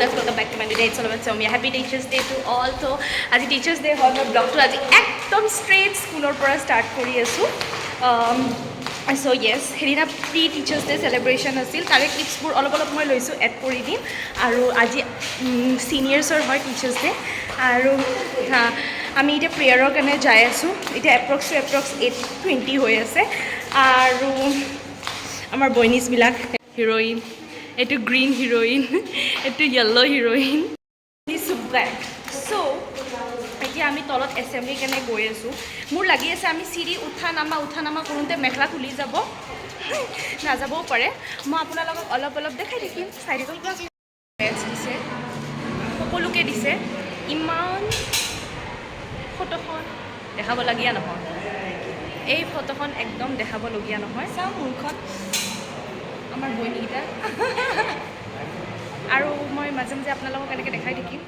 Viewers welcome back to my video' it's all about Soumya happy teachers day to all তো আজি teachers day হয় মই ব্লগটো আজি একদম ষ্ট্ৰেইট স্কুলৰ পৰা ষ্টাৰ্ট কৰি আছোঁ চ' য়েছ সেইদিনা প্ৰি টিচাৰ্ছ ডে চেলিব্ৰেশ্যন আছিল তাৰে ক্লিপছবোৰ অলপ অলপ মই লৈছোঁ এড কৰি দিম আৰু আজি ছিনিয়ৰ্ছৰ হয় টিচাৰ্ছ ডে আৰু আমি এতিয়া প্ৰেয়াৰৰ কাৰণে যাই আছোঁ এতিয়া এপ্ৰক্স 8:20 হৈ আছে আৰু আমাৰ বইনিছবিলাক হিৰ'ইন এইটো গ্ৰীণ হিৰ'ইন এইটো য়েল্ল' হিৰ'ইন ব্লেক চ' এতিয়া আমি তলত এছেম্বলি কাৰণে গৈ আছোঁ মোৰ লাগি আছে আমি চিৰি উঠা নামা কৰোঁতে মেখেলা খুলি যাব নাযাবও পাৰে মই আপোনালোকক অলপ দেখাই থাকিম চাইডেকল বেচ দিছে সকলোকে দিছে ইমান ফটোখন দেখাবলগীয়া নহয় এই ফটোখন একদম দেখাবলগীয়া নহয় চাওঁ মোৰখন আমাৰ বইনীকেইটা আৰু মই মাজে মাজে আপোনালোকক এনেকৈ দেখাই থাকিম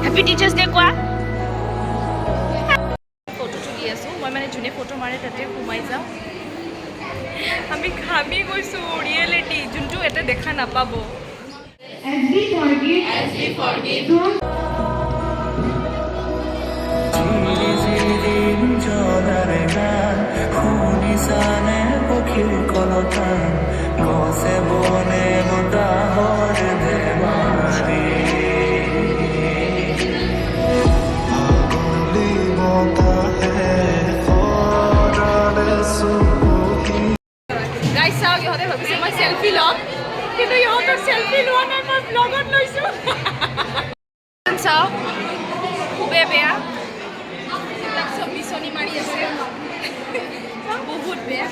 হেপী টিচাৰ্ছ ডে কোৱা ফটো তুলি আছোঁ মই মানে যোনে ফটো মাৰে তাতে সোমাই যাওঁ আমি ঘামি গৈছোঁ ৰিয়েলিটি যোনটো এটা দেখা নাপাব গাইজ চাওক ইহঁতে ভাবিছে মই চেল্ফি ল'ম কিন্তু ইহঁতৰ চেল্ফি লোৱা নাই মই ব্লগত লৈছোঁ চাওক খুবেই বেয়া এইবিলাক চব বিচনী মাৰি আছে বহুত বেয়া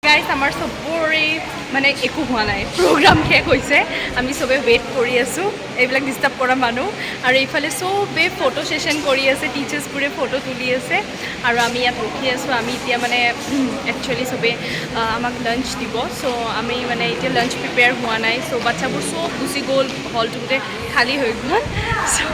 গাইজ আমাৰ চবৰে মানে একো হোৱা নাই, প্ৰগ্ৰাম শেষ হৈছে, আমি চবে ৱেইট কৰি আছোঁ, এইবিলাক ডিষ্টাৰ্ব কৰা মানুহ। আৰু এইফালে চবেই ফটো ছেশ্যন কৰি আছে, টিচাৰ্ছবোৰে ফটো তুলি আছে আৰু আমি ইয়াত ৰখি আছোঁ। আমি এতিয়া মানে একচুৱেলি চবেই আমাক লাঞ্চ দিব, চ' আমি মানে এতিয়া লাঞ্চ প্ৰিপেয়াৰ হোৱা নাই। চ' বাচ্চাবোৰ চব গুচি গ'ল, হলটো গোটেই খালী হৈ গ'ল। চ'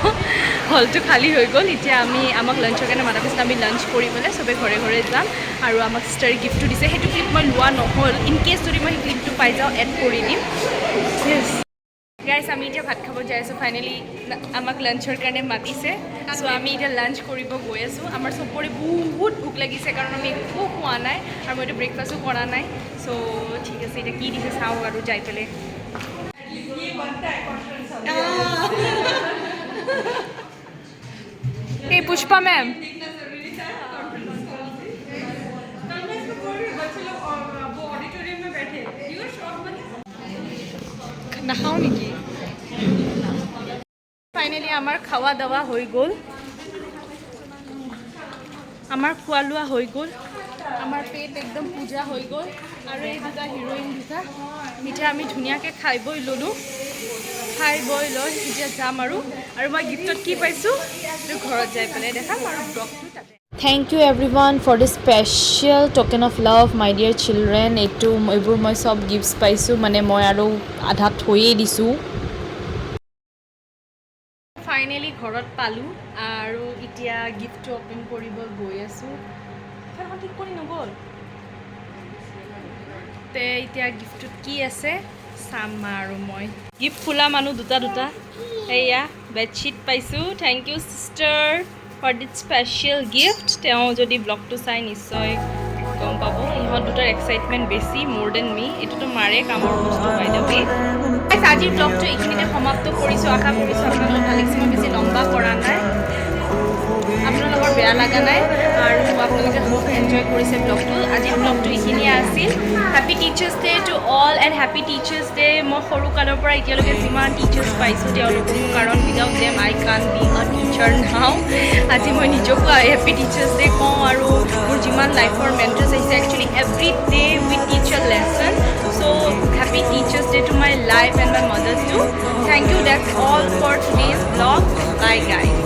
হলটো খালী হৈ গ'ল। এতিয়া আমাক লাঞ্চৰ কাৰণে মাতা পিছত আমি লাঞ্চ কৰিবলৈ চবেই ঘৰে ঘৰে যাম। আৰু আমাক ষ্টাৰ গিফ্টটো দিছে, সেইটো ক্লিপ মই লোৱা নহ'ল, ইন কেছ যদি মই সেই ক্লিপটো পাই যাওঁ এড কৰি দিম। য়েছ গাইজ, আমি এতিয়া ভাত খাব যাই আছোঁ। ফাইনেলি আমাক লাঞ্চৰ কাৰণে মাতিছে, চ' আমি এতিয়া লাঞ্চ কৰিব গৈ আছোঁ। আমাৰ চবৰে বহুত ভোক লাগিছে, কাৰণ আমি একো খোৱা নাই আৰু মইতো ব্ৰেকফাষ্টো কৰা নাই। চ' ঠিক আছে, এতিয়া কি দিছে চাওঁ আৰু যাই পেলাই। এই পুষ্পা মেম নাখাওঁ নেকি? ফাইনেলি আমাৰ খাৱা দাৱা হৈ গ'ল, আমাৰ খোৱা লোৱা হৈ গ'ল, আমাৰ পেট একদম পূজা হৈ গ'ল। আৰু এই দুটা হিৰ'ইন দুটা মিঠা আমি ধুনীয়াকৈ খাই বৈ ল'লোঁ। খাই বৈ লৈ এতিয়া যাম আৰু মই গিফ্টত কি পাইছোঁ ঘৰত যাই পেলাই দেখাম আৰু ব্লগটো তাতে। Thank you everyone for this special token of love, my dear children. এইবোৰ মই সব গিফ্টছ পাইছোঁ, মানে মই আৰু আধা থৈয়ে দিছোঁ। ফাইনেলি ঘৰত পালোঁ আৰু এতিয়া গিফ্টটো অপেন কৰিব গৈ আছোঁ। ফেনখন ঠিক কৰি নগ'ল তে এতিয়া গিফ্টটোত কি আছে চাম আৰু মই। গিফ্ট খোলা মানুহ দুটা এয়া বেডশ্বীট পাইছোঁ। Thank you sister for this special gift. তেওঁ যদি ব্লগটো চাই নিশ্চয় গম পাব, ইহঁত দুটাৰ এক্সাইটমেণ্ট বেছি মোৰ দেন মি। এইটোতো মাৰে কামৰ বস্তু বাই দ্য ৱে। আজিৰ ব্লগটো এইখিনিতে সমাপ্ত কৰিছোঁ। আশা কৰিছোঁ আপোনালোকক ভাল লাগিছে, মই বেছি লম্বা কৰা নাই, আপোনালোকৰ বেয়া লগা নাই আৰু আপোনালোকে খুব এনজয় কৰিছে ব্লগটো। আজিৰ ব্লগটো এইখিনিয়ে আছিল। Happy teachers day to all and happy teachers day. মই সৰুকালৰ পৰা এতিয়ালৈকে যিমান টিচাৰ্ছ পাইছোঁ তেওঁলোককো, কাৰণ উইদাউট দেম আই কান বি আ টিচাৰ নাও। আজি মই নিজকো হেপী টিচাৰ্ছ ডে কওঁ আৰু মোৰ যিমান লাইফৰ মেণ্টৰ্ছ আহিছে, একচুৱেলি এভৰি ডে উই টিচ আ lesson. So' happy teachers day to my life and my mothers too. Thank you. That's all for today's vlog. Bye guys.